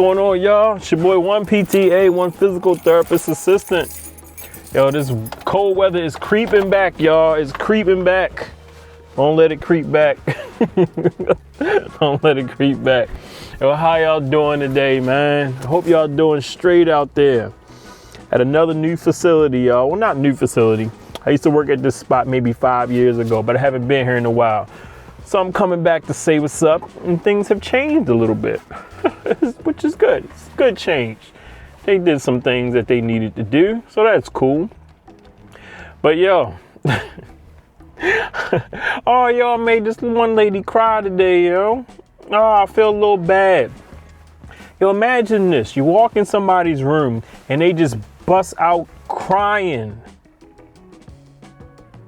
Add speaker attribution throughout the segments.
Speaker 1: going on, y'all? It's your boy, one PTA, one physical therapist assistant. Yo, this cold weather is creeping back, y'all. It's creeping back. Don't let it creep back. Don't let it creep back. Yo, how y'all doing today, man? I hope y'all doing straight out there. At another new facility, y'all. Well, not new facility. I used to work at this spot maybe 5 years ago, but I haven't been here in a while. So I'm coming back to say what's up, and things have changed a little bit, which is good. It's good change. They did some things that they needed to do, so that's cool. But yo, oh, y'all made this one lady cry today, yo. Oh, I feel a little bad. Yo, imagine this. You walk in somebody's room, and they just bust out crying.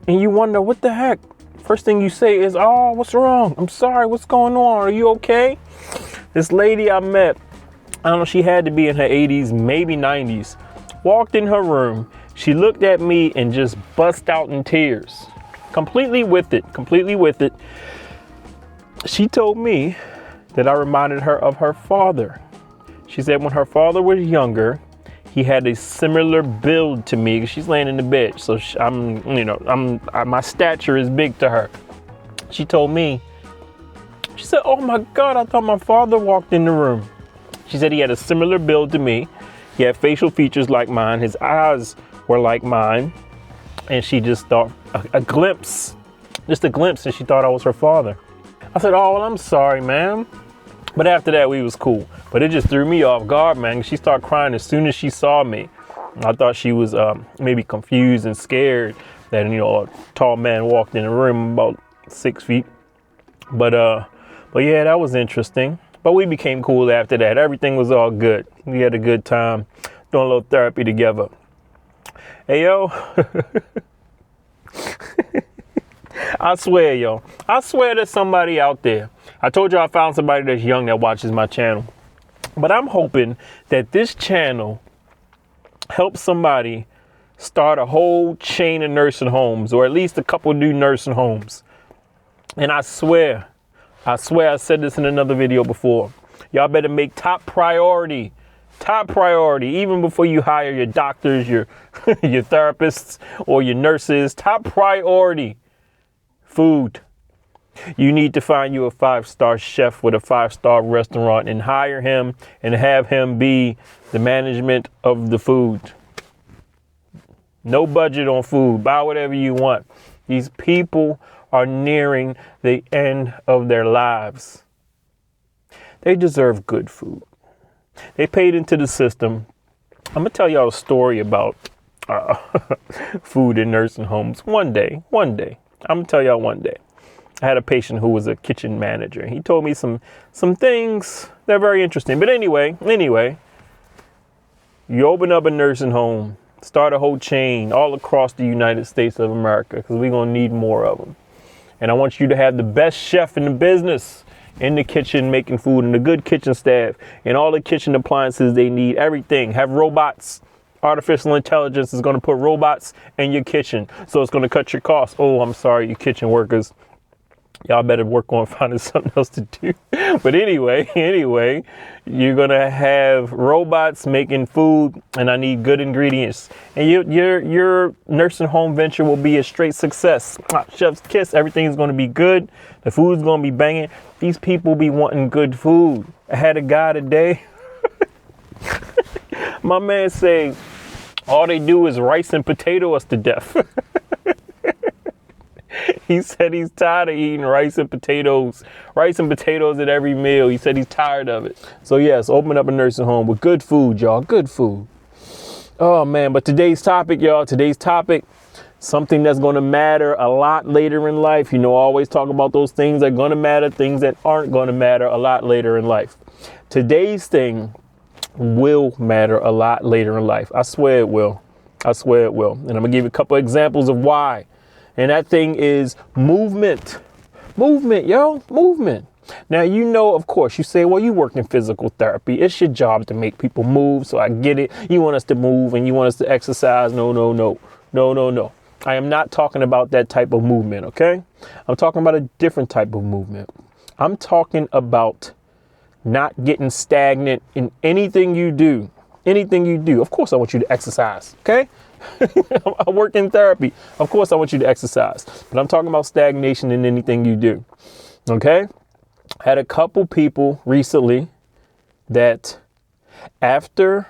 Speaker 1: And you wonder, what the heck? First thing you say is, oh, what's wrong? I'm sorry, what's going on? Are you okay? This lady I met, I don't know, she had to be in her 80s, maybe 90s, walked in her room. She looked at me and just bust out in tears. Completely with it. She told me that I reminded her of her father. She said when her father was younger, he had a similar build to me. She's laying in the bed, so my stature is big to her. She told me, she said, oh my God, I thought my father walked in the room. She said he had a similar build to me. He had facial features like mine. His eyes were like mine. And she just thought a glimpse, and she thought I was her father. I said, oh, well, I'm sorry, ma'am. But after that, we was cool. But it just threw me off guard, man. She started crying as soon as she saw me. I thought she was maybe confused and scared that, a tall man walked in the room about 6 feet. But yeah, that was interesting. But we became cool after that. Everything was all good. We had a good time doing a little therapy together. Hey, yo. I swear there's somebody out there. I told you I found somebody that's young that watches my channel. But I'm hoping that this channel helps somebody start a whole chain of nursing homes, or at least a couple new nursing homes. And I swear I said this in another video before. Y'all better make top priority, even before you hire your doctors, your your therapists, or your nurses. Top priority, food. You need to find you a 5-star chef with a 5-star restaurant and hire him and have him be the management of the food. No budget on food. Buy whatever you want. These people are nearing the end of their lives. They deserve good food. They paid into the system. I'm going to tell y'all a story about food in nursing homes one day. I'm going to tell y'all one day. I had a patient who was a kitchen manager. He told me some things that are very interesting. But anyway, you open up a nursing home, start a whole chain all across the United States of America, because we're going to need more of them. And I want you to have the best chef in the business in the kitchen making food, and a good kitchen staff and all the kitchen appliances they need, everything. Have robots. Artificial intelligence is going to put robots in your kitchen, so it's going to cut your costs. Oh, I'm sorry, you kitchen workers. Y'all better work on finding something else to do. But anyway, you're going to have robots making food, and I need good ingredients. And your nursing home venture will be a straight success. Chef's kiss, everything is going to be good. The food's going to be banging. These people be wanting good food. I had a guy today. My man say, all they do is rice and potato us to death. He said he's tired of eating rice and potatoes at every meal. He said he's tired of it. So yes, open up a nursing home with good food, y'all. Good food. Oh man, but today's topic, something that's going to matter a lot later in life. I always talk about those things that are going to matter, things that aren't going to matter a lot later in life. Today's thing will matter a lot later in life. I swear it will. And I'm going to give you a couple examples of why. And that thing is movement. Movement. Now, of course, you say, well, you work in physical therapy. It's your job to make people move. So I get it. You want us to move and you want us to exercise. No. I am not talking about that type of movement. OK, I'm talking about a different type of movement. I'm talking about not getting stagnant in anything you do. Anything you do. Of course, I want you to exercise. Okay. I work in therapy. Of course, I want you to exercise, but I'm talking about stagnation in anything you do. Okay. Had a couple people recently that after,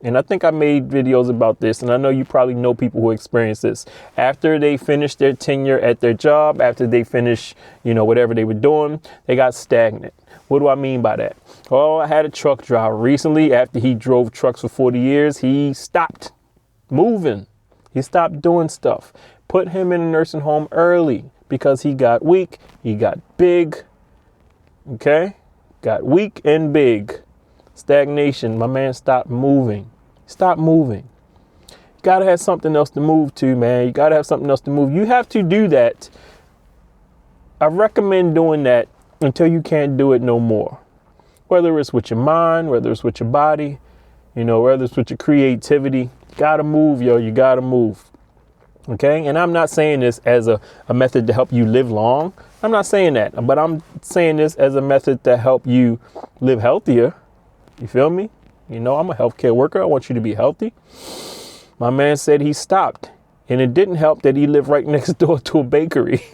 Speaker 1: and I think I made videos about this, and I know you probably know people who experience this. After they finish their tenure at their job, after they finish, whatever they were doing, they got stagnant. What do I mean by that? Oh, I had a truck driver recently. After he drove trucks for 40 years, he stopped moving. He stopped doing stuff. Put him in a nursing home early because he got weak. He got big. Okay? Got weak and big. Stagnation. My man stopped moving. Stop moving. You got to have something else to move to, man. You got to have something else to move. You have to do that. I recommend doing that until you can't do it no more. Whether it's with your mind, whether it's with your body, whether it's with your creativity, you gotta move, yo. You gotta move. Okay. And I'm not saying this as a method to help you live long. I'm not saying that, but I'm saying this as a method to help you live healthier. You feel me? I'm a healthcare worker. I want you to be healthy. My man said he stopped, and it didn't help that he lived right next door to a bakery.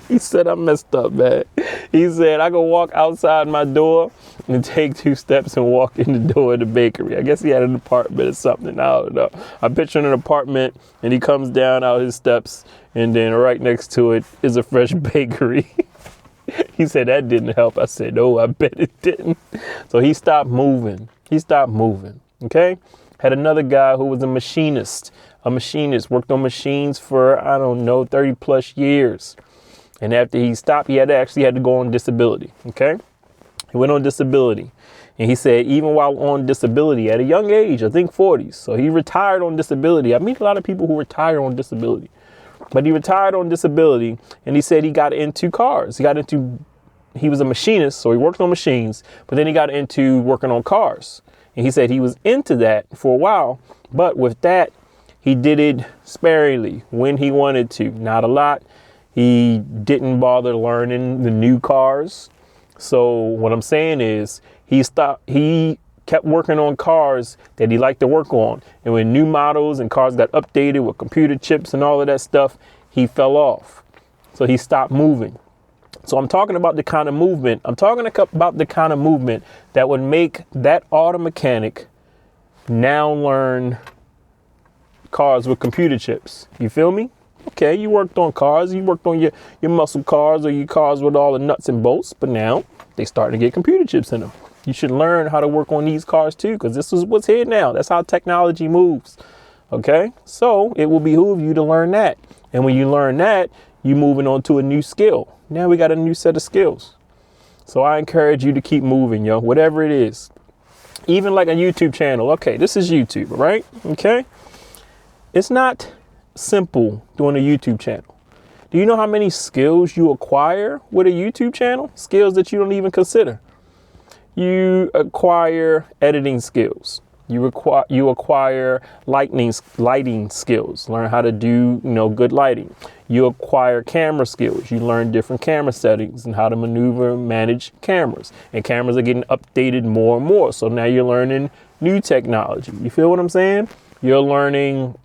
Speaker 1: He said, I messed up, man. He said, I can walk outside my door and take 2 steps and walk in the door of the bakery. I guess he had an apartment or something. I don't know. I picture an apartment, and he comes down out his steps, and then right next to it is a fresh bakery. He said, that didn't help. I said, no, I bet it didn't. So he stopped moving. Okay. Had another guy who was a machinist, worked on machines for, 30 plus years. And after he stopped, he had to go on disability. Okay. He went on disability. And he said, even while on disability at a young age, I think 40s. So he retired on disability. I meet a lot of people who retire on disability. But he retired on disability, and he said he got into cars. He was a machinist, so he worked on machines, but then he got into working on cars. And he said he was into that for a while, but with that, he did it sparingly when he wanted to, not a lot. He didn't bother learning the new cars. So what I'm saying is he kept working on cars that he liked to work on. And when new models and cars got updated with computer chips and all of that stuff, he fell off. So he stopped moving. So I'm talking about the kind of movement. That would make that auto mechanic now learn cars with computer chips. You feel me? Okay, you worked on cars. You worked on your muscle cars or your cars with all the nuts and bolts. But now they starting to get computer chips in them. You should learn how to work on these cars too, because this is what's here now. That's how technology moves. Okay, so it will behoove you to learn that. And when you learn that, you're moving on to a new skill. Now we got a new set of skills. So I encourage you to keep moving, yo, whatever it is. Even like a YouTube channel. Okay, this is YouTube, right? Okay. It's not simple doing a YouTube channel. Do you know how many skills you acquire with a YouTube channel? Skills that you don't even consider. You acquire editing skills. You acquire lighting skills. Learn how to do, good lighting. You acquire camera skills. You learn different camera settings and how to maneuver and manage cameras. And cameras are getting updated more and more. So now you're learning new technology. You feel what I'm saying? You're learning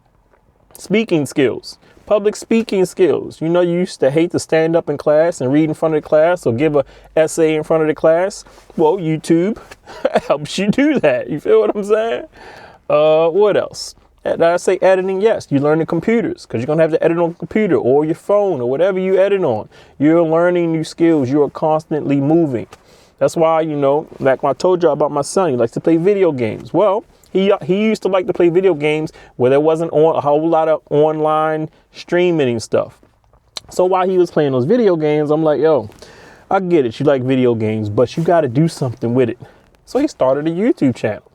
Speaker 1: speaking skills. Public speaking skills. You used to hate to stand up in class and read in front of the class or give an essay in front of the class. Well, YouTube helps you do that. You feel what I'm saying? What else? Did I say editing? Yes. You learn the computers because you're going to have to edit on a computer or your phone or whatever you edit on. You're learning new skills. You are constantly moving. That's why, like I told you about my son, he likes to play video games. Well, he used to like to play video games where there wasn't a whole lot of online streaming and stuff. So while he was playing those video games, I'm like, yo, I get it. You like video games, but you got to do something with it. So he started a YouTube channel.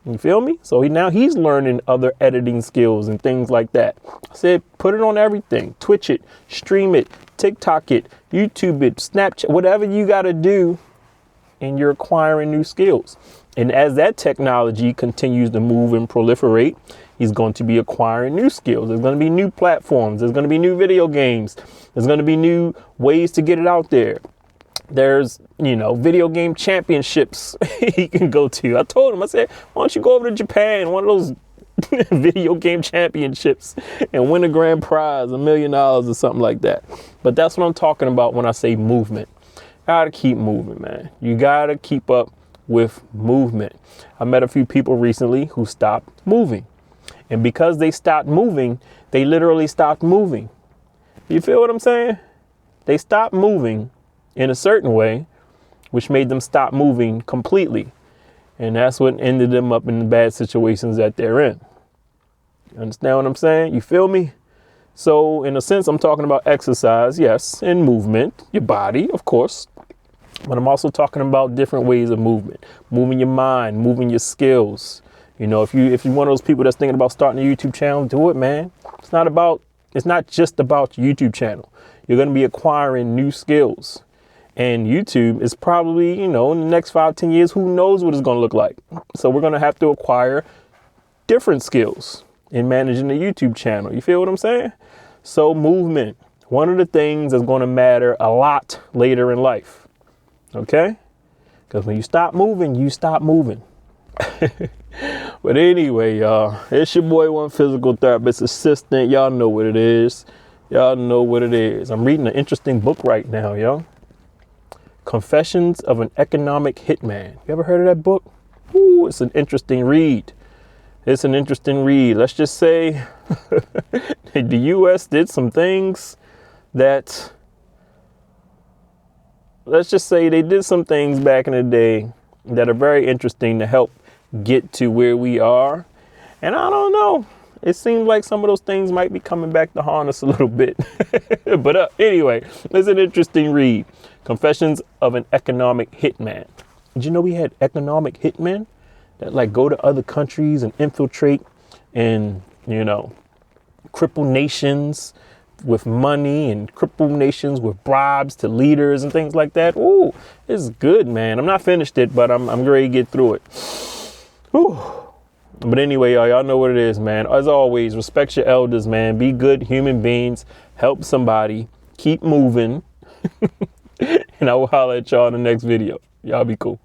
Speaker 1: You feel me? So he's learning other editing skills and things like that. I said, put it on everything. Twitch it, stream it, TikTok it, YouTube it, Snapchat, whatever you got to do. And you're acquiring new skills. And as that technology continues to move and proliferate, he's going to be acquiring new skills. There's going to be new platforms. There's going to be new video games. There's going to be new ways to get it out there. There's, video game championships he can go to. I told him, I said, why don't you go over to Japan, one of those video game championships, and win a grand prize, $1 million or something like that. But that's what I'm talking about when I say movement. Gotta keep moving, man. You gotta keep up with movement. I met a few people recently who stopped moving. And because they stopped moving, they literally stopped moving. You feel what I'm saying? They stopped moving in a certain way, which made them stop moving completely. And that's what ended them up in the bad situations that they're in. You understand what I'm saying? You feel me? So in a sense, I'm talking about exercise, yes, and movement, your body, of course. But I'm also talking about different ways of movement, moving your mind, moving your skills. If you're one of those people that's thinking about starting a YouTube channel, do it, man. It's not just about your YouTube channel. You're going to be acquiring new skills. And YouTube is probably, in the next 5-10 years, who knows what it's going to look like. So we're going to have to acquire different skills in managing the YouTube channel. You feel what I'm saying? So movement, one of the things that's going to matter a lot later in life. Okay? Because when you stop moving, you stop moving. But anyway, y'all, it's your boy, One Physical Therapist Assistant. Y'all know what it is. I'm reading an interesting book right now, yo. Confessions of an Economic Hitman. You ever heard of that book? Ooh, it's an interesting read. Let's just say the U.S. did some things that, let's just say they did some things back in the day that are very interesting to help get to where we are. And I don't know. It seems like some of those things might be coming back to haunt us a little bit. But anyway, it's an interesting read. Confessions of an Economic Hitman. Did you know we had economic hitmen that go to other countries and infiltrate and, cripple nations with money and cripple nations with bribes to leaders and things like that? Ooh, it's good, man. I'm not finished it, but I'm ready to get through it. Ooh. But anyway, y'all know what it is, man. As always, respect your elders, man. Be good human beings. Help somebody. Keep moving. And I will holler at y'all in the next video. Y'all be cool.